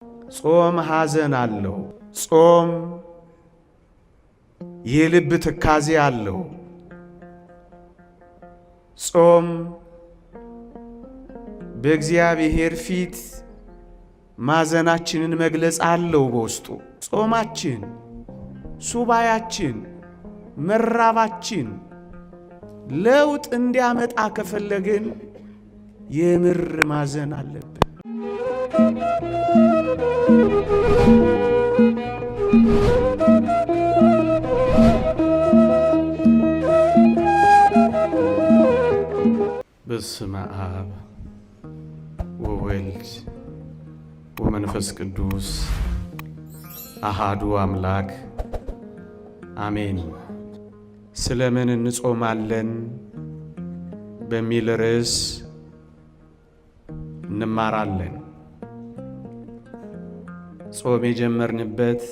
ጾም ሐዘን አለው። ጾም የልብ ትካዜ አለው። ጾም በእግዚአብሔር ፊት ማዘናችንን መግለጽ አለው በውስጡ። ጾማችን፣ ሱባያችን፣ መራባችን ለውጥ እንዲያመጣ ከፈለግን የምር ማዘን አለብን። በስመ አብ ወወልድ ወመንፈስ ቅዱስ አሃዱ አምላክ አሜን። ስለምን እንጾማለን በሚል ርዕስ እንማራለን። ጾም የጀመርንበት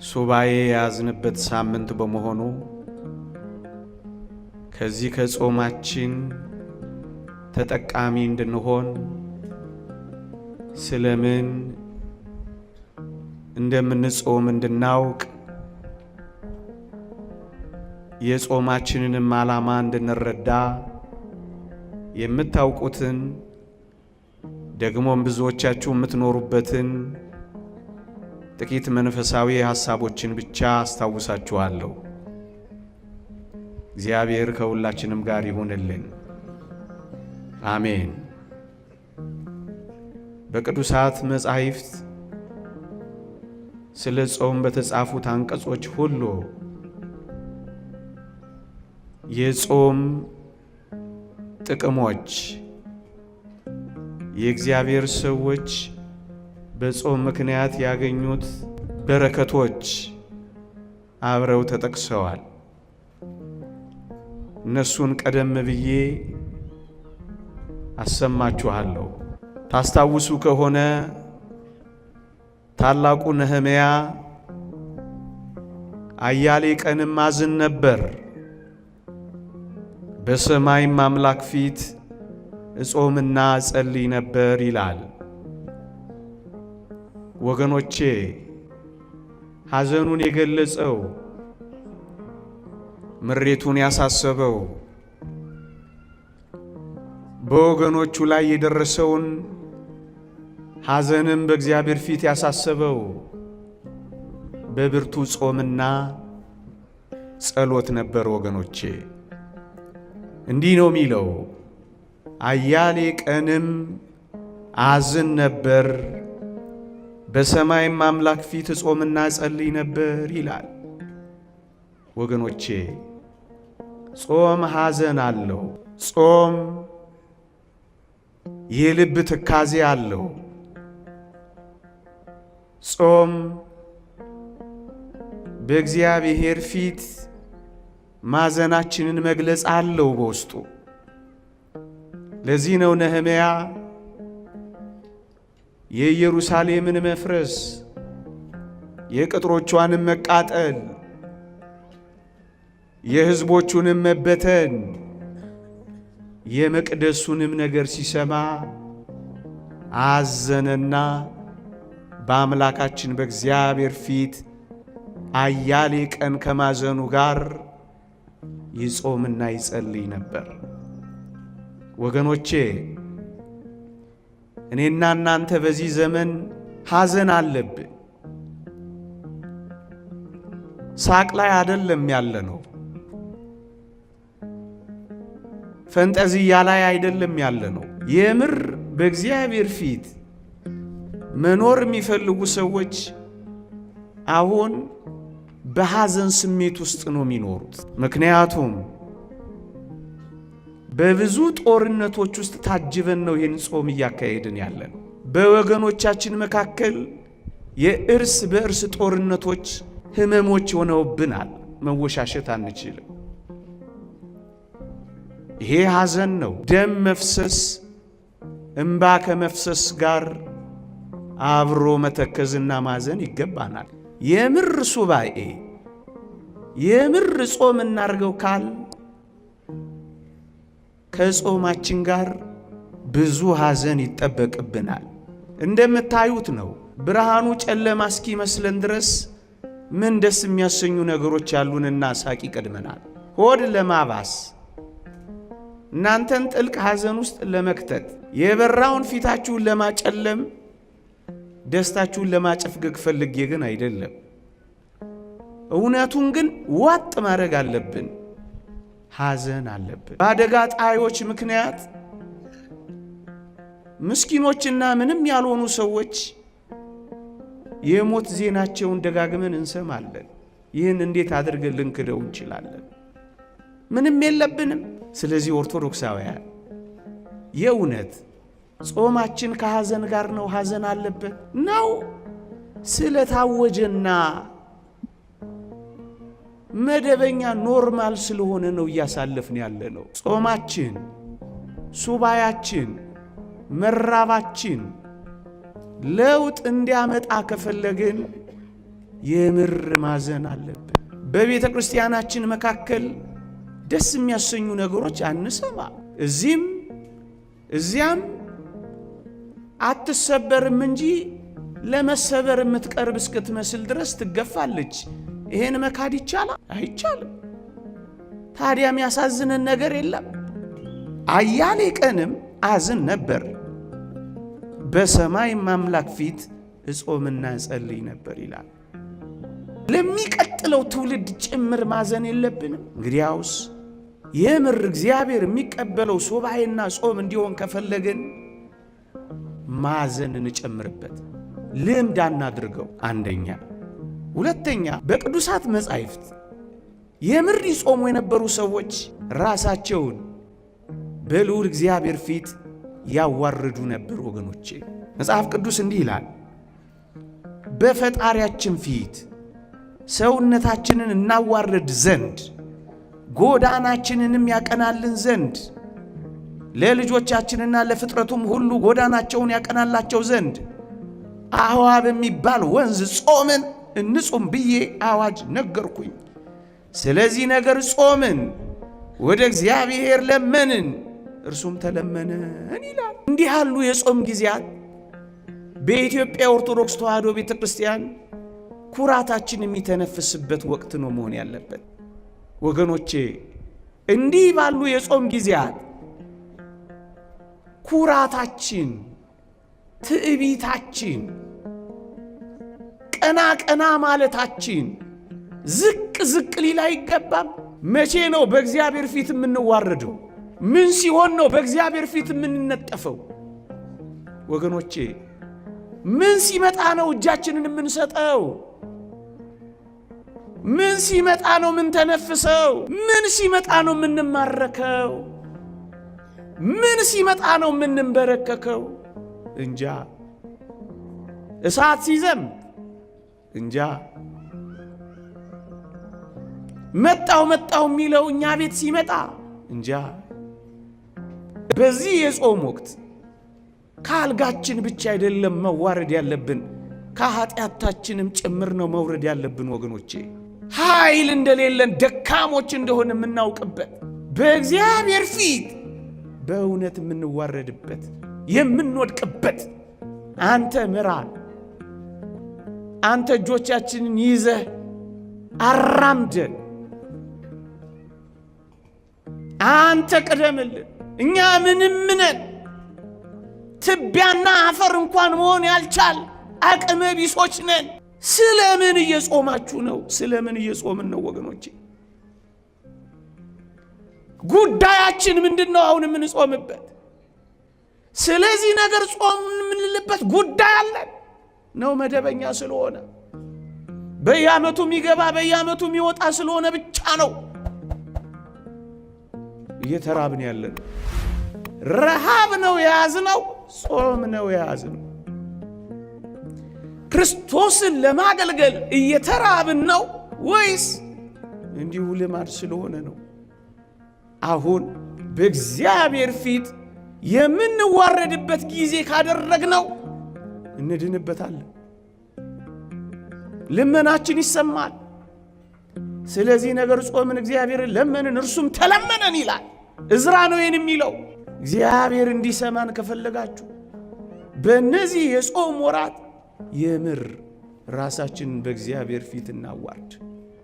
ሱባኤ የያዝንበት ሳምንት በመሆኑ ከዚህ ከጾማችን ተጠቃሚ እንድንሆን ስለምን እንደምንጾም እንድናውቅ የጾማችንንም ዓላማ እንድንረዳ የምታውቁትን ደግሞም ብዙዎቻችሁ የምትኖሩበትን ጥቂት መንፈሳዊ ሐሳቦችን ብቻ አስታውሳችኋለሁ። እግዚአብሔር ከሁላችንም ጋር ይሁንልን፣ አሜን። በቅዱሳት መጻሕፍት ስለ ጾም በተጻፉት አንቀጾች ሁሉ የጾም ጥቅሞች፣ የእግዚአብሔር ሰዎች በጾም ምክንያት ያገኙት በረከቶች አብረው ተጠቅሰዋል። እነሱን ቀደም ብዬ አሰማችኋለሁ። ታስታውሱ ከሆነ ታላቁ ነህምያ አያሌ ቀንም አዝን ነበር፣ በሰማይም አምላክ ፊት እጾምና እጸልይ ነበር ይላል። ወገኖቼ ሐዘኑን የገለጸው ምሬቱን ያሳሰበው በወገኖቹ ላይ የደረሰውን ሐዘንም በእግዚአብሔር ፊት ያሳሰበው በብርቱ ጾምና ጸሎት ነበር። ወገኖቼ እንዲህ ነው የሚለው፣ አያሌ ቀንም አዝን ነበር፣ በሰማይም አምላክ ፊት እጾምና ጸልይ ነበር ይላል። ወገኖቼ ጾም ሐዘን አለው። ጾም የልብ ትካዜ አለው። ጾም በእግዚአብሔር ፊት ማዘናችንን መግለጽ አለው በውስጡ። ለዚህ ነው ነህምያ የኢየሩሳሌምን መፍረስ፣ የቅጥሮቿንም መቃጠል፣ የሕዝቦቹንም መበተን፣ የመቅደሱንም ነገር ሲሰማ አዘነና በአምላካችን በእግዚአብሔር ፊት አያሌ ቀን ከማዘኑ ጋር ይጾምና ይጸልይ ነበር። ወገኖቼ እኔና እናንተ በዚህ ዘመን ሐዘን አለብን። ሳቅ ላይ አይደለም ያለነው፣ ፈንጠዝያ ላይ አይደለም ያለነው። የምር በእግዚአብሔር ፊት መኖር የሚፈልጉ ሰዎች አሁን በሐዘን ስሜት ውስጥ ነው የሚኖሩት። ምክንያቱም በብዙ ጦርነቶች ውስጥ ታጅበን ነው ይህን ጾም እያካሄድን ያለን። በወገኖቻችን መካከል የእርስ በእርስ ጦርነቶች ህመሞች ሆነውብናል። መወሻሸት አንችልም። ይሄ ሐዘን ነው። ደም መፍሰስ እንባ ከመፍሰስ ጋር አብሮ መተከዝና ማዘን ይገባናል። የምር ሱባኤ የምር ጾም እናርገው ካል ከጾማችን ጋር ብዙ ሐዘን ይጠበቅብናል። እንደምታዩት ነው። ብርሃኑ ጨለማ እስኪመስለን ድረስ ምን ደስ የሚያሰኙ ነገሮች ያሉንና ሳቅ ይቀድመናል። ሆድ ለማባስ እናንተን ጥልቅ ሐዘን ውስጥ ለመክተት የበራውን ፊታችሁን ለማጨለም ደስታችሁን ለማጨፍገግ ፈልጌ ግን አይደለም። እውነቱን ግን ዋጥ ማድረግ አለብን። ሐዘን አለብን። በአደጋ ጣዮች ምክንያት ምስኪኖችና ምንም ያልሆኑ ሰዎች የሞት ዜናቸውን ደጋግመን እንሰማለን። ይህን እንዴት አድርገን ልንክደው እንችላለን? ምንም የለብንም። ስለዚህ ኦርቶዶክሳውያን የእውነት ጾማችን ከሐዘን ጋር ነው? ሐዘን አለበት ነው? ስለታወጀና መደበኛ ኖርማል ስለሆነ ነው እያሳለፍን ያለ ነው። ጾማችን፣ ሱባያችን፣ መራባችን ለውጥ እንዲያመጣ ከፈለግን የምር ማዘን አለብን። በቤተ ክርስቲያናችን መካከል ደስ የሚያሰኙ ነገሮች አንሰማ። እዚህም እዚያም አትሰበርም እንጂ ለመሰበር የምትቀርብ እስክትመስል ድረስ ትገፋለች። ይሄን መካድ ይቻላል? አይቻልም። ታዲያ የሚያሳዝነን ነገር የለም። አያሌ ቀንም አዝን ነበር፣ በሰማይ አምላክ ፊት እጾምና እጸልይ ነበር ይላል። ለሚቀጥለው ትውልድ ጭምር ማዘን የለብንም? እንግዲያውስ የምር እግዚአብሔር የሚቀበለው ሱባኤና ጾም እንዲሆን ከፈለግን ማዘን እንጨምርበት፣ ልምድ አናድርገው። አንደኛ። ሁለተኛ፣ በቅዱሳት መጻሕፍት የምር ይጾሙ የነበሩ ሰዎች ራሳቸውን በልዑል እግዚአብሔር ፊት ያዋርዱ ነበር። ወገኖቼ መጽሐፍ ቅዱስ እንዲህ ይላል፣ በፈጣሪያችን ፊት ሰውነታችንን እናዋርድ ዘንድ ጎዳናችንንም ያቀናልን ዘንድ ለልጆቻችንና ለፍጥረቱም ሁሉ ጎዳናቸውን ያቀናላቸው ዘንድ አሕዋብ የሚባል ወንዝ ጾምን እንጹም ብዬ አዋጅ ነገርኩኝ። ስለዚህ ነገር ጾምን፣ ወደ እግዚአብሔር ለመንን፣ እርሱም ተለመነን ይላል። እንዲህ ያሉ የጾም ጊዜያት በኢትዮጵያ ኦርቶዶክስ ተዋሕዶ ቤተ ክርስቲያን ኩራታችን የሚተነፍስበት ወቅት ነው መሆን ያለበት። ወገኖቼ እንዲህ ባሉ የጾም ጊዜያት ኩራታችን፣ ትዕቢታችን፣ ቀና ቀና ማለታችን ዝቅ ዝቅ ሊል አይገባም። መቼ ነው በእግዚአብሔር ፊት የምንዋረደው? ምን ሲሆን ነው በእግዚአብሔር ፊት የምንነጠፈው? ወገኖቼ ምን ሲመጣ ነው እጃችንን የምንሰጠው? ምን ሲመጣ ነው ምን ተነፍሰው? ምን ሲመጣ ነው የምንማረከው? ምን ሲመጣ ነው የምንበረከከው? እንጃ። እሳት ሲዘም እንጃ። መጣው መጣው የሚለው እኛ ቤት ሲመጣ እንጃ። በዚህ የጾም ወቅት ከአልጋችን ብቻ አይደለም መዋረድ ያለብን፣ ከኃጢአታችንም ጭምር ነው መውረድ ያለብን። ወገኖቼ ኃይል እንደሌለን ደካሞች እንደሆነ የምናውቅበት፣ በእግዚአብሔር ፊት በእውነት የምንዋረድበት የምንወድቅበት፣ አንተ ምራን፣ አንተ እጆቻችንን ይዘህ አራምደን፣ አንተ ቅደምልን፣ እኛ ምንም ነን፣ ትቢያና አፈር እንኳን መሆን ያልቻል አቅመ ቢሶች ነን። ስለምን እየጾማችሁ ነው? ስለምን እየጾምን ነው? ወገኖቼ ጉዳያችን ምንድነው? አሁን የምንጾምበት ስለዚህ ነገር ጾም የምንልበት ጉዳይ አለን ነው? መደበኛ ስለሆነ በየዓመቱ የሚገባ በየዓመቱ የሚወጣ ስለሆነ ብቻ ነው እየተራብን ያለን? ረሃብ ነው የያዝነው? ጾም ነው የያዝነው? ክርስቶስን ለማገልገል እየተራብን ነው ወይስ እንዲሁ ልማድ ስለሆነ ነው? አሁን በእግዚአብሔር ፊት የምንዋረድበት ጊዜ ካደረግነው እንድንበታለን፣ ልመናችን ይሰማል። ስለዚህ ነገር ጾምን፣ እግዚአብሔርን ለመንን፣ እርሱም ተለመነን ይላል። እዝራ ነው ይህን የሚለው። እግዚአብሔር እንዲሰማን ከፈለጋችሁ በእነዚህ የጾም ወራት የምር ራሳችንን በእግዚአብሔር ፊት እናዋርድ፣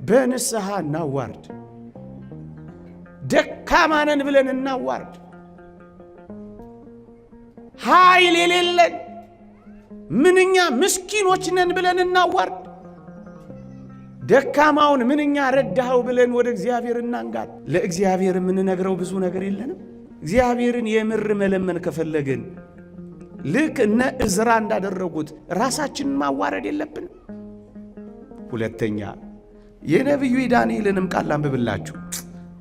በንስሐ እናዋርድ፣ ደካማ ነን ብለን እናዋርድ። ኃይል የሌለን ምንኛ ምስኪኖች ነን ብለን እናዋርድ። ደካማውን ምንኛ ረዳኸው ብለን ወደ እግዚአብሔር እናንጋት። ለእግዚአብሔር የምንነግረው ብዙ ነገር የለንም። እግዚአብሔርን የምር መለመን ከፈለግን ልክ እነ ዕዝራ እንዳደረጉት ራሳችንን ማዋረድ የለብንም። ሁለተኛ የነቢዩ ዳንኤልንም ቃል አንብብላችሁ።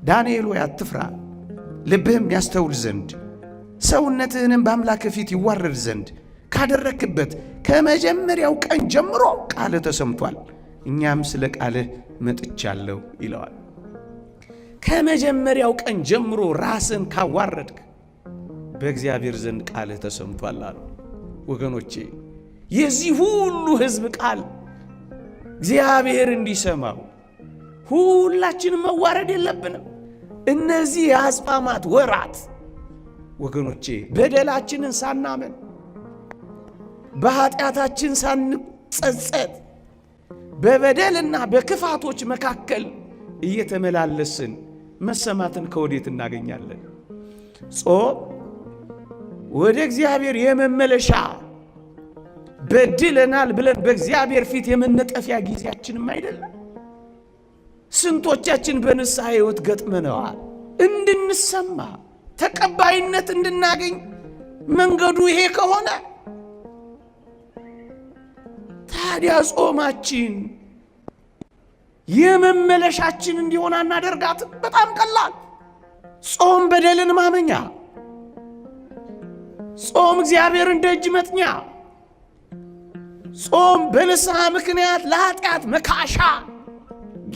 ዳንኤል ሆይ አትፍራ፣ ልብህም ያስተውል ዘንድ ሰውነትህንም በአምላክ ፊት ይዋረድ ዘንድ ካደረክበት ከመጀመሪያው ቀን ጀምሮ ቃልህ ተሰምቷል፣ እኛም ስለ ቃልህ መጥቻለሁ ይለዋል። ከመጀመሪያው ቀን ጀምሮ ራስን ካዋረድክ በእግዚአብሔር ዘንድ ቃልህ ተሰምቷል አሉ። ወገኖቼ የዚህ ሁሉ ሕዝብ ቃል እግዚአብሔር እንዲሰማው ሁላችንም መዋረድ የለብንም። እነዚህ የአጽዋማት ወራት ወገኖቼ በደላችንን ሳናመን በኃጢአታችን ሳንጸጸት በበደልና በክፋቶች መካከል እየተመላለስን መሰማትን ከወዴት እናገኛለን? ጾም ወደ እግዚአብሔር የመመለሻ በድለናል ብለን በእግዚአብሔር ፊት የመነጠፊያ ጊዜያችንም አይደለም። ስንቶቻችን በንስሐ ሕይወት ገጥመነዋል። እንድንሰማ ተቀባይነት እንድናገኝ መንገዱ ይሄ ከሆነ ታዲያ ጾማችን የመመለሻችን እንዲሆን አናደርጋትም? በጣም ቀላል። ጾም በደልን ማመኛ፣ ጾም እግዚአብሔርን ደጅ መጥኛ፣ ጾም በንስሐ ምክንያት ለኃጢአት መካሻ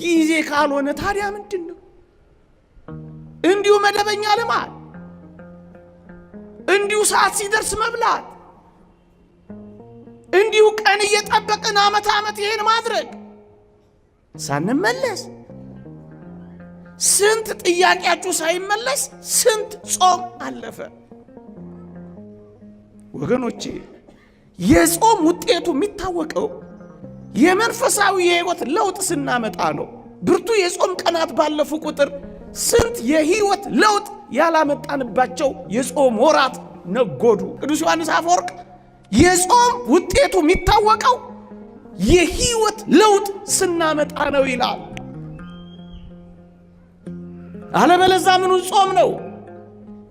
ጊዜ ካልሆነ ታዲያ ምንድን ነው? እንዲሁ መደበኛ ልማድ፣ እንዲሁ ሰዓት ሲደርስ መብላት፣ እንዲሁ ቀን እየጠበቅን ዓመት ይሄን ማድረግ ሳንመለስ ስንት ጥያቄያችሁ ሳይመለስ ስንት ጾም አለፈ። ወገኖቼ የጾም ውጤቱ የሚታወቀው የመንፈሳዊ የሕይወት ለውጥ ስናመጣ ነው። ብርቱ የጾም ቀናት ባለፉ ቁጥር ስንት የሕይወት ለውጥ ያላመጣንባቸው የጾም ወራት ነጎዱ። ቅዱስ ዮሐንስ አፈወርቅ የጾም ውጤቱ የሚታወቀው የሕይወት ለውጥ ስናመጣ ነው ይላል። አለበለዛ ምኑን ጾም ነው?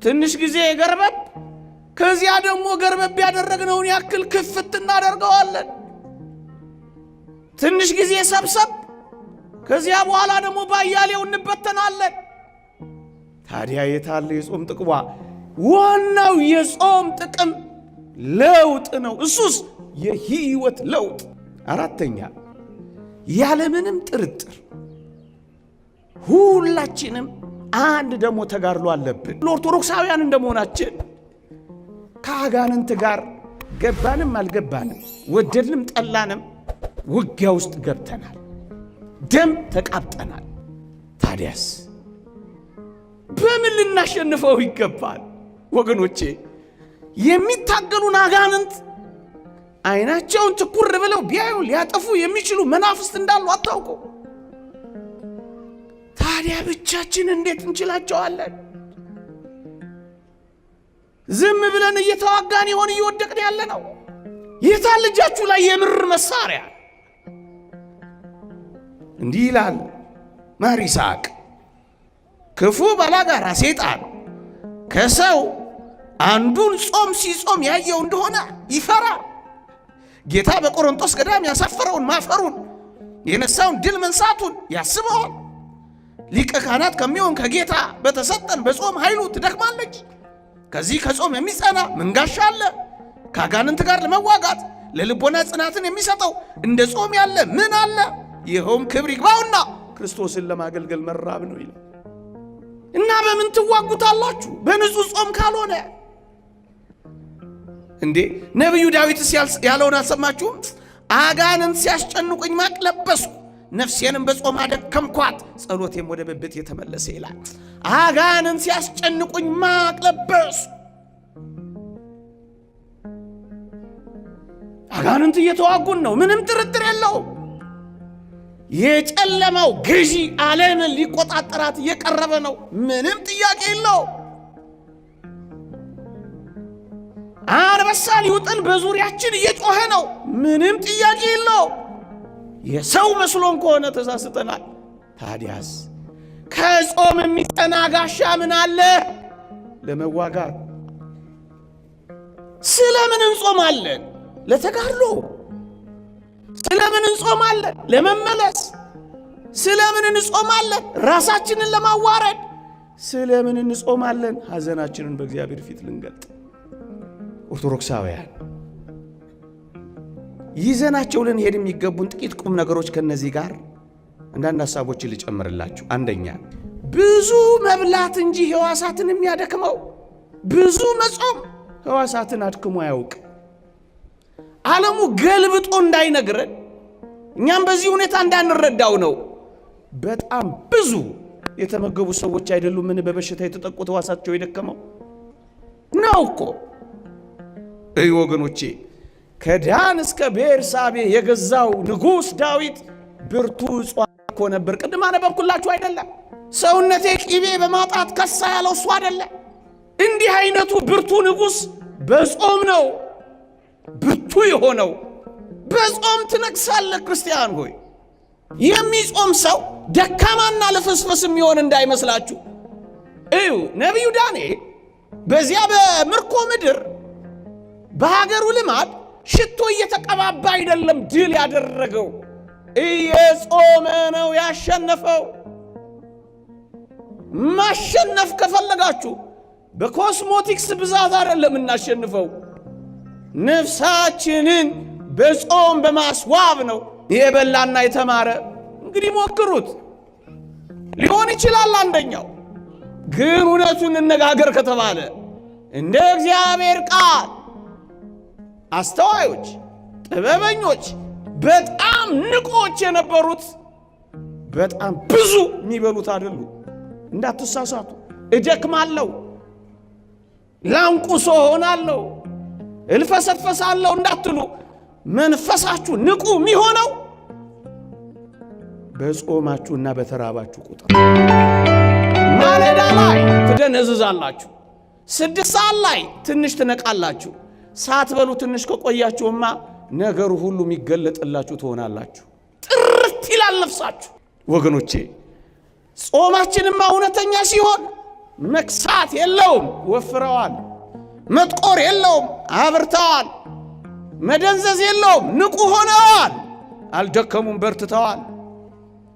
ትንሽ ጊዜ ገርበብ፣ ከዚያ ደግሞ ገርበብ ያደረግነውን ያክል ክፍት እናደርገዋለን። ትንሽ ጊዜ ሰብሰብ፣ ከዚያ በኋላ ደግሞ ባያሌው እንበተናለን። ታዲያ የታለ የጾም ጥቅሟ? ዋናው የጾም ጥቅም ለውጥ ነው። እሱስ የሕይወት ለውጥ። አራተኛ ያለምንም ጥርጥር ሁላችንም አንድ ደግሞ ተጋድሎ አለብን። ኦርቶዶክሳውያን እንደመሆናችን ከአጋንንት ጋር ገባንም አልገባንም ወደድንም ጠላንም ውጊያ ውስጥ ገብተናል፣ ደም ተቃብጠናል። ታዲያስ በምን ልናሸንፈው ይገባል? ወገኖቼ የሚታገሉን አጋንንት አይናቸውን ትኩር ብለው ቢያዩ ሊያጠፉ የሚችሉ መናፍስት እንዳሉ አታውቁ? ታዲያ ብቻችን እንዴት እንችላቸዋለን? ዝም ብለን እየተዋጋን ይሆን እየወደቅን ያለ ነው? የታል እጃችሁ ላይ የምር መሳሪያ? እንዲህ ይላል ማር ይስሐቅ፣ ክፉ ባላጋራ ሰይጣን ከሰው አንዱን ጾም ሲጾም ያየው እንደሆነ ይፈራል። ጌታ በቆሮንቶስ ገዳም ያሳፈረውን ማፈሩን የነሳውን ድል መንሳቱን ያስበዋል። ሊቀ ካህናት ከሚሆን ከጌታ በተሰጠን በጾም ኃይሉ ትደክማለች። ከዚህ ከጾም የሚጸና መንጋሻ አለ። ከአጋንንት ጋር ለመዋጋት ለልቦና ጽናትን የሚሰጠው እንደ ጾም ያለ ምን አለ? ይኸውም ክብር ይግባውና ክርስቶስን ለማገልገል መራብ ነው ይላል። እና በምን ትዋጉታላችሁ? በንጹህ ጾም ካልሆነ እንዴ? ነቢዩ ዳዊትስ ያለውን አልሰማችሁም? አጋንንት ሲያስጨንቁኝ ማቅ ለበስኩ፣ ነፍሴንም በጾም አደከምኳት፣ ጸሎቴም ወደ ብብት የተመለሰ ይላል። አጋንንት ሲያስጨንቁኝ ማቅ ለበስኩ፣ አጋንንት እየተዋጉን ነው። ምንም ጥርጥር የለውም። የጨለማው ገዢ ዓለምን ሊቆጣጠራት እየቀረበ ነው። ምንም ጥያቄ የለውም። አንበሳ ሊውጠን በዙሪያችን እየጮኸ ነው። ምንም ጥያቄ የለውም። የሰው መስሎን ከሆነ ተሳስተናል። ታዲያስ ከጾም የሚጸና ጋሻ ምን አለ? ለመዋጋት። ስለምን እንጾማለን? ለተጋድሎ። ስለምን እንጾማለን? ለመመለስ። ስለምን እንጾማለን? ራሳችንን ለማዋረድ። ስለምን እንጾማለን? ሐዘናችንን በእግዚአብሔር ፊት ልንገልጥ። ኦርቶዶክሳውያን ይዘናቸው ልንሄድ የሚገቡን ጥቂት ቁም ነገሮች ከነዚህ ጋር አንዳንድ ሐሳቦችን ልጨምርላችሁ። አንደኛ፣ ብዙ መብላት እንጂ ሕዋሳትን የሚያደክመው ብዙ መጾም ሕዋሳትን አድክሞ አያውቅ። ዓለሙ ገልብጦ እንዳይነግረን እኛም በዚህ ሁኔታ እንዳንረዳው ነው። በጣም ብዙ የተመገቡ ሰዎች አይደሉምን በበሽታ የተጠቁት ሕዋሳቸው የደከመው ነው እኮ። እይ ወገኖቼ፣ ከዳን እስከ ቤርሳቤ የገዛው ንጉሥ ዳዊት ብርቱ ጿም እኮ ነበር። ቅድም አነበብኩላችሁ አይደለም? ሰውነቴ ቅቤ በማጣት ከሳ ያለው እሱ አይደለም? እንዲህ አይነቱ ብርቱ ንጉሥ በጾም ነው ብርቱ የሆነው። በጾም ትነግሳለህ ክርስቲያን ሆይ። የሚጾም ሰው ደካማና ለፍስፍስ የሚሆን እንዳይመስላችሁ። እዩ፣ ነቢዩ ዳንኤል በዚያ በምርኮ ምድር በሀገሩ ልማድ ሽቶ እየተቀባባ አይደለም ድል ያደረገው፣ እየጾመ ነው ያሸነፈው። ማሸነፍ ከፈለጋችሁ በኮስሞቲክስ ብዛት አይደለም እናሸንፈው፣ ነፍሳችንን በጾም በማስዋብ ነው። የበላና የተማረ እንግዲህ ሞክሩት፣ ሊሆን ይችላል አንደኛው። ግን እውነቱን እንነጋገር ከተባለ እንደ እግዚአብሔር ቃል አስተዋዮች፣ ጥበበኞች፣ በጣም ንቆች የነበሩት በጣም ብዙ የሚበሉት አይደሉ። እንዳትሳሳቱ። እደክማለሁ፣ ላንቁሶ ሆናለሁ፣ እልፈሰፈሳለሁ እንዳትሉ። መንፈሳችሁ ንቁ የሚሆነው በጾማችሁና በተራባችሁ ቁጥር። ማለዳ ላይ ትደነዝዛላችሁ፣ 6 ሰዓት ላይ ትንሽ ትነቃላችሁ። ሳትበሉ ትንሽ ከቆያችሁማ ነገሩ ሁሉ የሚገለጥላችሁ ትሆናላችሁ። ጥርት ይላል ነፍሳችሁ። ወገኖቼ፣ ጾማችንማ እውነተኛ ሲሆን መክሳት የለውም፣ ወፍረዋል። መጥቆር የለውም፣ አብርተዋል። መደንዘዝ የለውም፣ ንቁ ሆነዋል። አልደከሙም፣ በርትተዋል።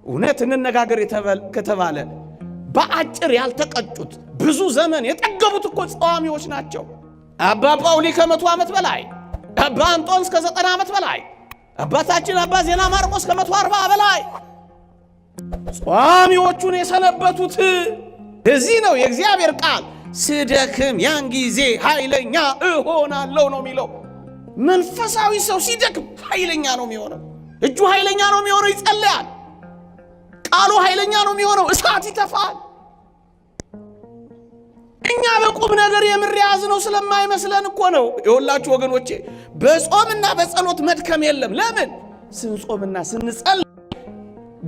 እውነት እንነጋገር ከተባለ በአጭር ያልተቀጩት ብዙ ዘመን የጠገቡት እኮ ጸዋሚዎች ናቸው። አባ ጳውሊ ከ100 ዓመት በላይ፣ አባ አንጦንስ ከ90 ዓመት በላይ፣ አባታችን አባ ዜና ማርቆስ ከ140 በላይ ጸዋሚዎቹን የሰነበቱት። እዚህ ነው የእግዚአብሔር ቃል ስደክም ያን ጊዜ ኃይለኛ እሆናለሁ ነው የሚለው። መንፈሳዊ ሰው ሲደክም ኃይለኛ ነው የሚሆነው። እጁ ኃይለኛ ነው የሚሆነው፣ ይጸልያል። ቃሉ ኃይለኛ ነው የሚሆነው፣ እሳት ይተፋል። እኛ በቁም ነገር የምር ያዝነው ስለማይመስለን እኮ ነው። የሁላችሁ ወገኖቼ፣ በጾምና በጸሎት መድከም የለም። ለምን? ስንጾምና ስንጸልይ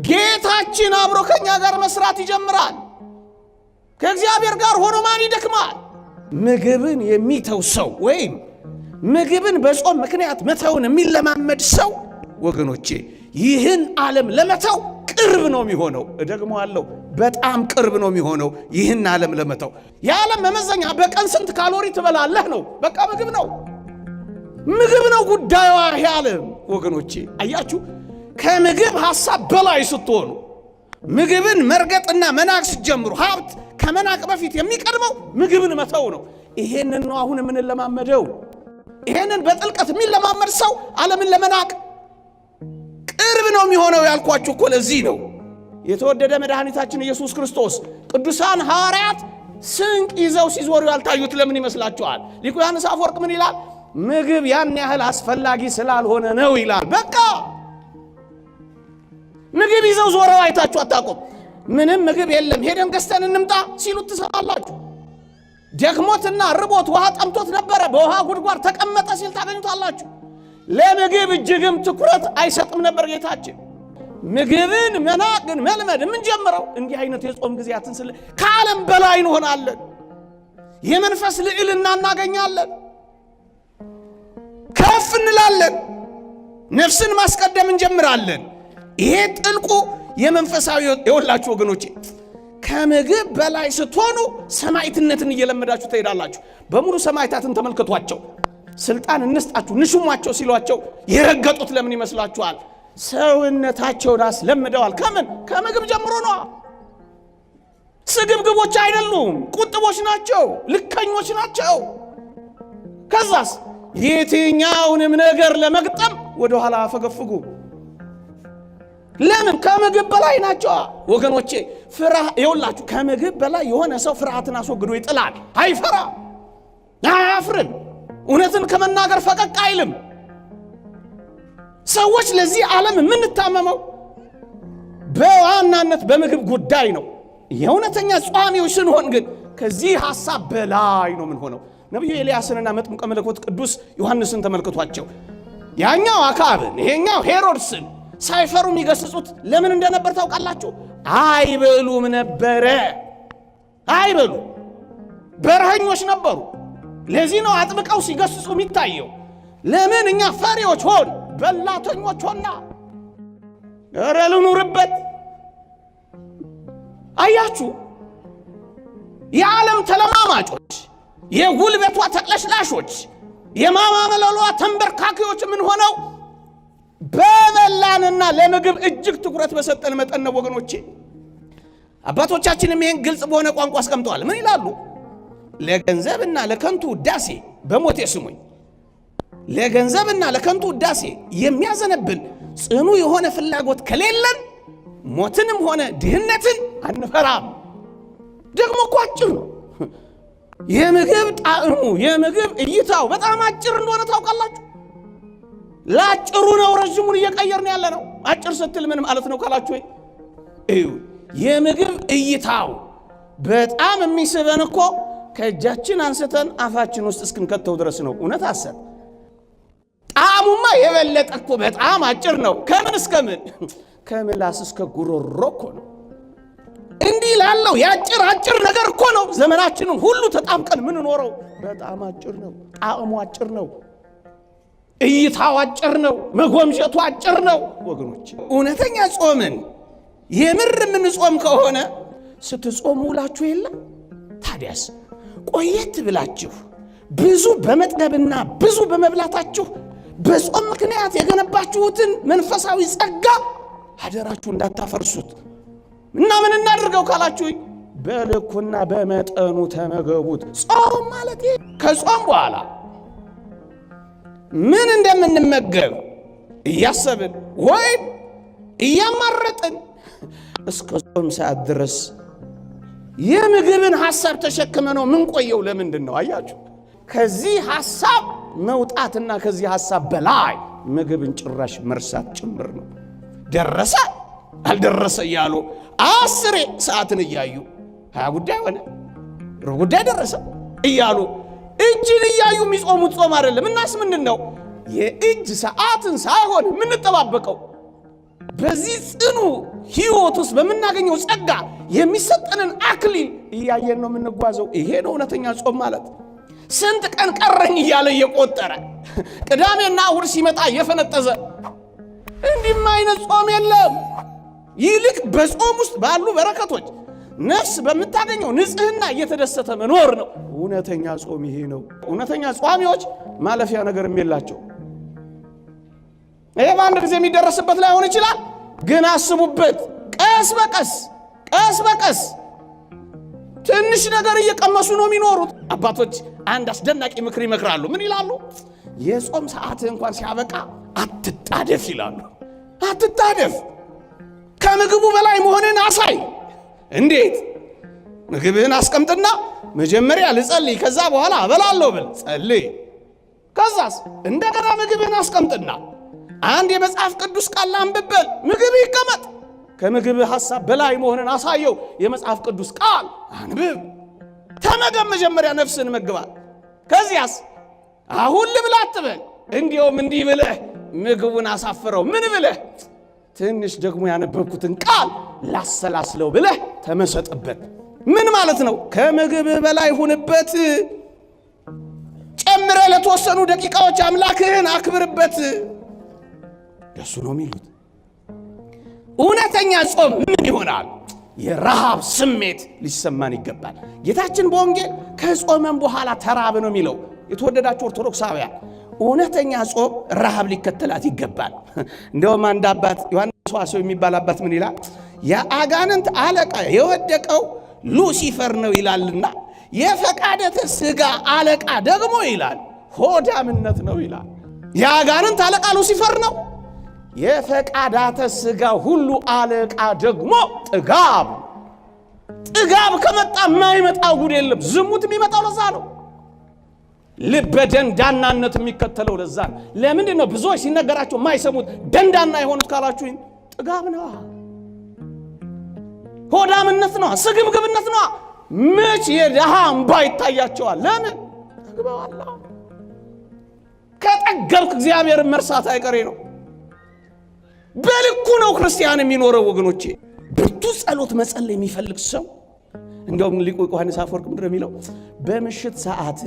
ጌታችን አብሮ ከኛ ጋር መስራት ይጀምራል። ከእግዚአብሔር ጋር ሆኖ ማን ይደክማል? ምግብን የሚተው ሰው ወይም ምግብን በጾም ምክንያት መተውን የሚለማመድ ሰው ወገኖቼ፣ ይህን ዓለም ለመተው ቅርብ ነው የሚሆነው። እደግመዋለሁ፣ በጣም ቅርብ ነው የሚሆነው ይህን ዓለም ለመተው። የዓለም መመዘኛ በቀን ስንት ካሎሪ ትበላለህ ነው። በቃ ምግብ ነው፣ ምግብ ነው ጉዳዩ ይሄ ዓለም ወገኖቼ። አያችሁ፣ ከምግብ ሐሳብ በላይ ስትሆኑ ምግብን መርገጥና መናቅ ስትጀምሩ፣ ሀብት ከመናቅ በፊት የሚቀድመው ምግብን መተው ነው። ይሄንን ነው አሁን የምንለማመደው። ይሄንን በጥልቀት የሚለማመድ ሰው ዓለምን ለመናቅ ቅርብ ነው የሚሆነው ያልኳችሁ እኮ ለዚህ ነው። የተወደደ መድኃኒታችን ኢየሱስ ክርስቶስ ቅዱሳን ሐዋርያት ስንቅ ይዘው ሲዞሩ ያልታዩት ለምን ይመስላችኋል? ሊቁ ዮሐንስ አፈወርቅ ምን ይላል? ምግብ ያን ያህል አስፈላጊ ስላልሆነ ነው ይላል። በቃ ምግብ ይዘው ዞረው አይታችሁ አታውቁም። ምንም ምግብ የለም ሄደን ገዝተን እንምጣ ሲሉት ትሰማላችሁ። ደክሞትና ርቦት ውሃ ጠምቶት ነበረ፣ በውሃ ጉድጓድ ተቀመጠ ሲል ታገኙታላችሁ። ለምግብ እጅግም ትኩረት አይሰጥም ነበር ጌታችን። ምግብን መናቅን መልመድ የምንጀምረው እንዲህ አይነት የጾም ጊዜያትን ስለ ከዓለም በላይ እንሆናለን። የመንፈስ ልዕልና እናገኛለን። ከፍ እንላለን። ነፍስን ማስቀደም እንጀምራለን። ይሄ ጥልቁ የመንፈሳዊ የወላችሁ ወገኖቼ፣ ከምግብ በላይ ስትሆኑ ሰማዕትነትን እየለመዳችሁ ትሄዳላችሁ። በሙሉ ሰማዕታትን ተመልከቷቸው። ስልጣን እንስጣችሁ ንሹሟቸው ሲሏቸው የረገጡት ለምን ይመስላችኋል? ሰውነታቸውን አስለምደዋል። ከምግብ ጀምሮ ነው። ስግብግቦች አይደሉም፣ ቁጥቦች ናቸው፣ ልከኞች ናቸው። ከዛስ የትኛውንም ነገር ለመግጠም ወደ ኋላ አፈገፍጉ። ለምን? ከምግብ በላይ ናቸው ወገኖቼ። ይኸውላችሁ ከምግብ በላይ የሆነ ሰው ፍርሃትን አስወግዶ ይጥላል። አይፈራ፣ አያፍርም። እውነትን ከመናገር ፈቀቅ አይልም። ሰዎች ለዚህ ዓለም የምንታመመው በዋናነት በምግብ ጉዳይ ነው። የእውነተኛ ጿሚዎች ስንሆን ግን ከዚህ ሐሳብ በላይ ነው ምን ሆነው። ነብዩ ኤልያስንና መጥምቀ መለኮት ቅዱስ ዮሐንስን ተመልከቷቸው። ያኛው አካብን ይሄኛው ሄሮድስን ሳይፈሩ የሚገስጹት ለምን እንደነበር ታውቃላችሁ? አይበሉም ነበረ። አይበሉ በረሃኞች ነበሩ። ለዚህ ነው አጥብቀው ሲገስጹ የሚታየው። ለምን? እኛ ፈሪዎች ሆን በላተኞች ሆና ኧረ ልኑርበት። አያችሁ፣ የዓለም ተለማማጮች፣ የጉልበቷ ተቅለሽላሾች፣ የማማመለሏ ተንበርካኪዎች ምን ሆነው በበላንና ለምግብ እጅግ ትኩረት በሰጠን መጠን ነው ወገኖቼ። አባቶቻችንም ይህን ግልጽ በሆነ ቋንቋ አስቀምጠዋል። ምን ይላሉ? ለገንዘብና ለከንቱ ውዳሴ በሞቴ ስሙኝ። ለገንዘብና ለከንቱ ውዳሴ የሚያዘነብል ጽኑ የሆነ ፍላጎት ከሌለን ሞትንም ሆነ ድህነትን አንፈራም። ደግሞ እኮ አጭር ነው የምግብ ጣዕሙ፣ የምግብ እይታው በጣም አጭር እንደሆነ ታውቃላችሁ። ለአጭሩ ነው ረጅሙን እየቀየርን ያለ ነው። አጭር ስትል ምን ማለት ነው ካላችሁ፣ እዩ የምግብ እይታው በጣም የሚስበን እኮ ከእጃችን አንስተን አፋችን ውስጥ እስክንከተው ድረስ ነው። እውነት አሰብ ጣዕሙማ የበለጠ እኮ በጣም አጭር ነው። ከምን እስከ ምን? ከምላስ እስከ ጉሮሮ እኮ ነው። እንዲህ ላለው የአጭር አጭር ነገር እኮ ነው ዘመናችንን ሁሉ ተጣብቀን ምን ኖረው። በጣም አጭር ነው። ጣዕሙ አጭር ነው። እይታው አጭር ነው። መጎምጀቱ አጭር ነው። ወገኖች እውነተኛ ጾምን የምር ምን ጾም ከሆነ ስትጾሙ ውላችሁ የለም። ታዲያስ ቆየት ብላችሁ ብዙ በመጥገብና ብዙ በመብላታችሁ በጾም ምክንያት የገነባችሁትን መንፈሳዊ ጸጋ አደራችሁ እንዳታፈርሱት። እና ምን እናድርገው ካላችሁ በልኩና በመጠኑ ተመገቡት። ጾም ማለት ከጾም በኋላ ምን እንደምንመገብ እያሰብን ወይም እያማረጥን እስከ ጾም ሰዓት ድረስ የምግብን ሐሳብ ተሸክመ ነው ምን ቆየው። ለምንድን ነው አያችሁ? ከዚህ ሐሳብ መውጣትና ከዚህ ሐሳብ በላይ ምግብን ጭራሽ መርሳት ጭምር ነው። ደረሰ አልደረሰ እያሉ 10 ሰዓትን እያዩ 20 ጉዳይ ሆነ ሩብ ጉዳይ ደረሰ እያሉ እጅን እያዩ የሚጾሙት ጾም አይደለም። እናስ ምንድን ነው? የእጅ ሰዓትን ሳይሆን የምንጠባበቀው በዚህ ጽኑ ሕይወት ውስጥ በምናገኘው ጸጋ የሚሰጠንን አክሊል እያየን ነው የምንጓዘው። ይሄ ነው እውነተኛ ጾም ማለት። ስንት ቀን ቀረኝ እያለ እየቆጠረ ቅዳሜና እሑድ ሲመጣ እየፈነጠዘ እንዲህም አይነት ጾም የለም። ይልቅ በጾም ውስጥ ባሉ በረከቶች ነፍስ በምታገኘው ንጽህና እየተደሰተ መኖር ነው እውነተኛ ጾም። ይሄ ነው እውነተኛ ጿሚዎች። ማለፊያ ነገርም የላቸው። ይሄ በአንድ ጊዜ የሚደረስበት ላይሆን ይችላል፣ ግን አስቡበት። ቀስ በቀስ ትንሽ ነገር እየቀመሱ ነው የሚኖሩት። አባቶች አንድ አስደናቂ ምክር ይመክራሉ። ምን ይላሉ? የጾም ሰዓት እንኳን ሲያበቃ አትጣደፍ ይላሉ። አትጣደፍ፣ ከምግቡ በላይ መሆንን አሳይ። እንዴት? ምግብህን አስቀምጥና መጀመሪያ ልጸልይ ከዛ በኋላ አበላለሁ ብል ጸልይ። ከዛስ እንደገና ምግብህን አስቀምጥና አንድ የመጽሐፍ ቅዱስ ቃል አንብበል። ምግብ ይቀመጥ። ከምግብ ሐሳብ በላይ መሆንን አሳየው። የመጽሐፍ ቅዱስ ቃል አንብብ፣ ተመገብ። መጀመሪያ ነፍስን መግባል። ከዚያስ አሁን ልብላ አትበል። እንዲያውም እንዲህ ብለህ ምግቡን አሳፍረው። ምን ብለህ? ትንሽ ደግሞ ያነበብኩትን ቃል ላሰላስለው ብለህ ተመሰጥበት። ምን ማለት ነው? ከምግብህ በላይ ሁንበት። ጨምረህ ለተወሰኑ ደቂቃዎች አምላክህን አክብርበት። ደሱ ነው የሚሉት። እውነተኛ ጾም ምን ይሆናል? የረሃብ ስሜት ሊሰማን ይገባል። ጌታችን በወንጌል ከጾመን በኋላ ተራበ ነው የሚለው። የተወደዳችሁ ኦርቶዶክሳውያን እውነተኛ ጾም ረሃብ ሊከተላት ይገባል። እንደውም አንድ አባት ዮሐንስ ዋሴው የሚባል አባት ምን ይላል? የአጋንንት አለቃ የወደቀው ሉሲፈር ነው ይላልና የፈቃደተ ሥጋ አለቃ ደግሞ ይላል ሆዳምነት ነው ይላል። የአጋንንት አለቃ ሉሲፈር ነው። የፈቃዳተ ሥጋ ሁሉ አለቃ ደግሞ ጥጋብ። ጥጋብ ከመጣ የማይመጣው ጉድ የለም። ዝሙት የሚመጣው ለዛ ነው። ልበ ደንዳናነት የሚከተለው ለዛ ነው። ለምንድን ነው ብዙዎች ሲነገራቸው የማይሰሙት ደንዳና የሆኑት ካላችሁኝ? ጥጋብ ነው፣ ሆዳምነት ነው፣ ስግብግብነት ነው። መች የደሃ እምባ ይታያቸዋል? ለምን? ጠግበዋል። ከጠገብክ እግዚአብሔርን መርሳት አይቀሬ ነው። በልኩ ነው ክርስቲያን የሚኖረው ወገኖቼ። ብርቱ ጸሎት መጸለይ የሚፈልግ ሰው እንደውም ሊቁ ዮሐንስ አፈወርቅ ምንድነው የሚለው? በምሽት ሰዓት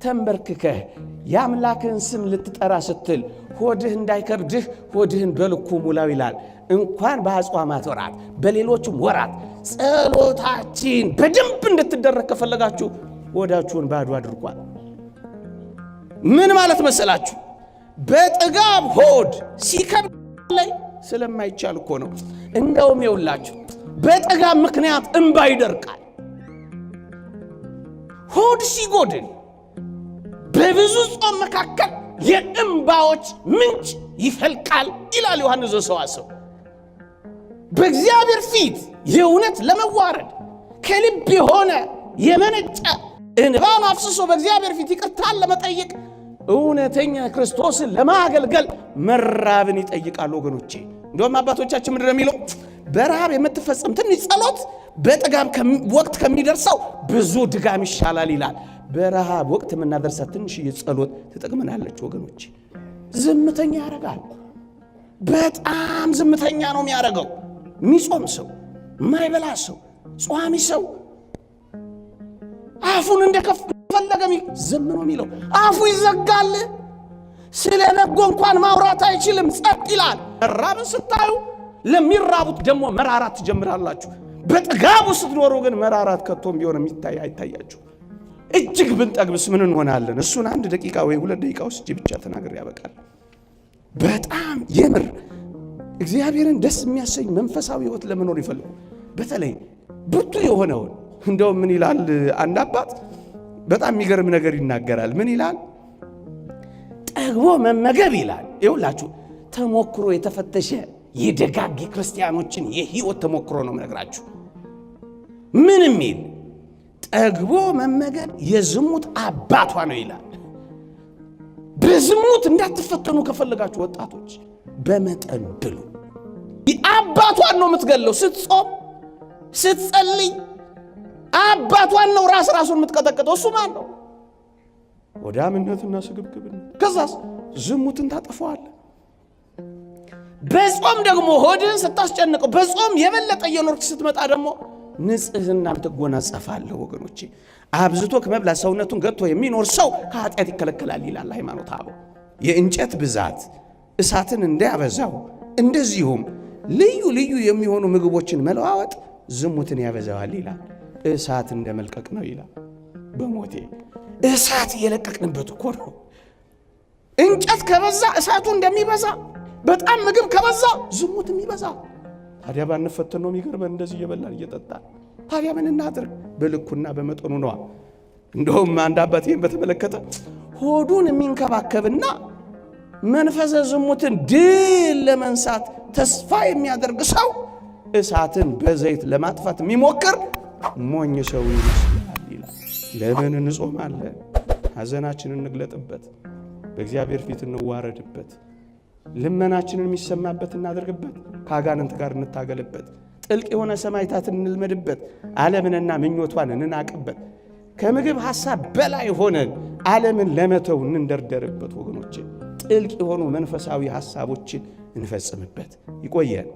ተንበርክከህ የአምላክህን ስም ልትጠራ ስትል ሆድህ እንዳይከብድህ ሆድህን በልኩ ሙላው ይላል። እንኳን በአጽዋማት ወራት በሌሎችም ወራት ጸሎታችን በደንብ እንድትደረግ ከፈለጋችሁ ሆዳችሁን ባዶ አድርጓል። ምን ማለት መሰላችሁ? በጥጋብ ሆድ ሲከብድ ላይ ስለማይቻል እኮ ነው። እንደውም ይውላችሁ በጥጋብ ምክንያት እንባ ይደርቃል። ሆድ ሲጎድል በብዙ ጾም መካከል የእንባዎች ምንጭ ይፈልቃል ይላል ዮሐንስ ዘሰዋስው። በእግዚአብሔር ፊት የእውነት ለመዋረድ ከልብ የሆነ የመነጨ እንባን አፍስሶ በእግዚአብሔር ፊት ይቅርታን ለመጠየቅ እውነተኛ ክርስቶስን ለማገልገል መራብን ይጠይቃል ወገኖቼ። እንደውም አባቶቻችን ምንድን ነው የሚለው? በረሃብ የምትፈጸም ትንሽ ጸሎት በጥጋብ ወቅት ከሚደርሰው ብዙ ድጋም ይሻላል ይላል። በረሃብ ወቅት የምናደርሳት ትንሽዬ ጸሎት ትጠቅመናለች ወገኖቼ። ዝምተኛ ያደርጋል። በጣም ዝምተኛ ነው የሚያደርገው። የሚጾም ሰው፣ የማይበላ ሰው፣ ጿሚ ሰው አፉን እንደፈለገ ዝም ነው የሚለው። አፉ ይዘጋል። ስለ ነጎ እንኳን ማውራት አይችልም፣ ጸጥ ይላል። መራብን ስታዩ ለሚራቡት ደግሞ መራራት ትጀምራላችሁ። በጥጋቡ ስትኖሩ ግን መራራት ከቶም ቢሆን የሚታይ አይታያችሁ። እጅግ ብንጠግብስ ምን እንሆናለን? እሱን 1 ደቂቃ ወይ 2 ደቂቃ ውስጥ ብቻ ተናግሬ ያበቃል። በጣም የምር እግዚአብሔርን ደስ የሚያሰኝ መንፈሳዊ ሕይወት ለመኖር ይፈልጉ። በተለይ ብርቱ የሆነውን እንደውም ምን ይላል አንድ አባት በጣም የሚገርም ነገር ይናገራል። ምን ይላል? ጠግቦ መመገብ ይላል። ይኸውላችሁ ተሞክሮ የተፈተሸ የደጋግ ክርስቲያኖችን የሕይወት ተሞክሮ ነው የምነግራችሁ። ምን የሚል ጠግቦ መመገብ የዝሙት አባቷ ነው ይላል። በዝሙት እንዳትፈተኑ ከፈለጋችሁ ወጣቶች በመጠን ብሉ። አባቷን ነው የምትገለው። ስትጾም ስትጸልይ አባቷን ነው ራሱን የምትቀጠቅጠው። እሱ ማን ነው? ሆዳምነትና ስግብግብነት። ከዛስ ዝሙትን ታጠፋዋለህ። በጾም ደግሞ ሆድን ስታስጨንቀው በጾም የበለጠ የኖርክ ስትመጣ ደግሞ ንጽህናን ትጎናጸፋለህ ወገኖቼ። አብዝቶ ከመብላት ሰውነቱን ገጥቶ የሚኖር ሰው ከኃጢአት ይከለከላል ይላል ሃይማኖተ አበው። የእንጨት ብዛት እሳትን እንዳያበዛው እንደዚሁም ልዩ ልዩ የሚሆኑ ምግቦችን መለዋወጥ ዝሙትን ያበዛዋል ይላል። እሳት እንደመልቀቅ ነው ይላል። በሞቴ እሳት እየለቀቅንበት እኮ ነው። እንጨት ከበዛ እሳቱ እንደሚበዛ በጣም ምግብ ከበዛ ዝሙትም ይበዛል። ታዲያ ባንፈተን ነው የሚገርመን። እንደዚህ እየበላን እየጠጣን ታዲያ ምን እናድርግ? በልኩና በመጠኑ ነዋ። እንደውም አንድ አባት ይህን በተመለከተ ሆዱን የሚንከባከብና መንፈሰ ዝሙትን ድል ለመንሳት ተስፋ የሚያደርግ ሰው እሳትን በዘይት ለማጥፋት የሚሞክር ሞኝ ሰው ይመስላል ይላል። ለምን እንጾማለን? ሐዘናችንን እንግለጥበት፣ በእግዚአብሔር ፊት እንዋረድበት፣ ልመናችንን የሚሰማበት እናደርግበት፣ ከአጋንንት ጋር እንታገልበት፣ ጥልቅ የሆነ ሰማዕታትን እንልመድበት፣ ዓለምንና ምኞቷን እንናቅበት፣ ከምግብ ሐሳብ በላይ ሆነን ዓለምን ለመተው እንንደርደርበት። ወገኖቼ ጥልቅ የሆኑ መንፈሳዊ ሐሳቦችን እንፈጽምበት። ይቆየን።